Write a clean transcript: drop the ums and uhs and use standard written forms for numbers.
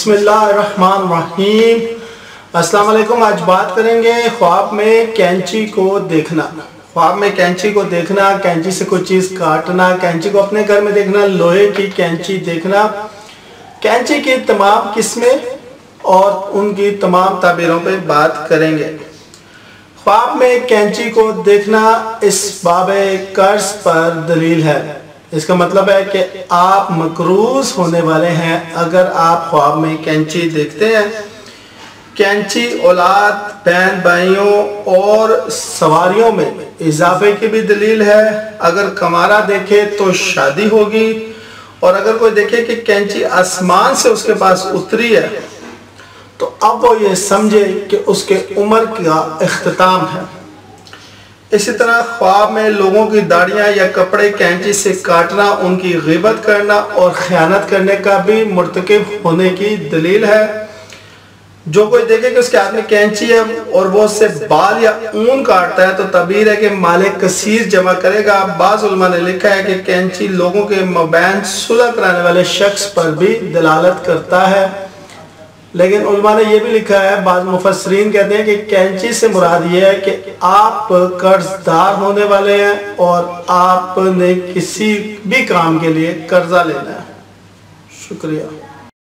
बिस्मिल्लाहिर्रहमानिर्रहीम। अस्सलाम वालेकुम। आज बात करेंगे ख्वाब में कैंची को देखना। ख्वाब में कैंची को देखना, कैंची से कोई चीज़ काटना, कैंची को अपने घर में देखना, लोहे की कैंची देखना, कैंची की तमाम किस्में और उनकी तमाम ताबीरों पे बात करेंगे। ख्वाब में कैंची को देखना इस बाबे कर्ज पर दलील है। इसका मतलब है कि आप मकरूज होने वाले हैं अगर आप ख्वाब में कैंची देखते हैं। कैंची औलाद, बहन भाइयों और सवारियों में इजाफे की भी दलील है। अगर कमारा देखे तो शादी होगी, और अगर कोई देखे कि कैंची आसमान से उसके पास उतरी है तो अब वो ये समझे कि उसके उम्र का इख्तिताम है। इसी तरह ख्वाब में लोगों की दाढ़ियाँ या कपड़े कैंची से काटना उनकी ग़ीबत करना और ख़यानत करने का भी मुर्तकिब होने की दलील है। जो कोई देखे कि उसके हाथ में कैंची है और वो उससे बाल या ऊन काटता है तो तबीर है कि माले कसीर जमा करेगा। बाज़ उलमा ने लिखा है कि कैंची लोगों के मबैन सुलह कराने वाले शख्स पर भी दलालत करता है। लेकिन उलमा ने यह भी लिखा है, बाज़ मुफस्सिरीन कहते हैं कि कैंची से मुराद ये है कि आप कर्जदार होने वाले हैं और आपने किसी भी काम के लिए कर्जा लेना है। शुक्रिया।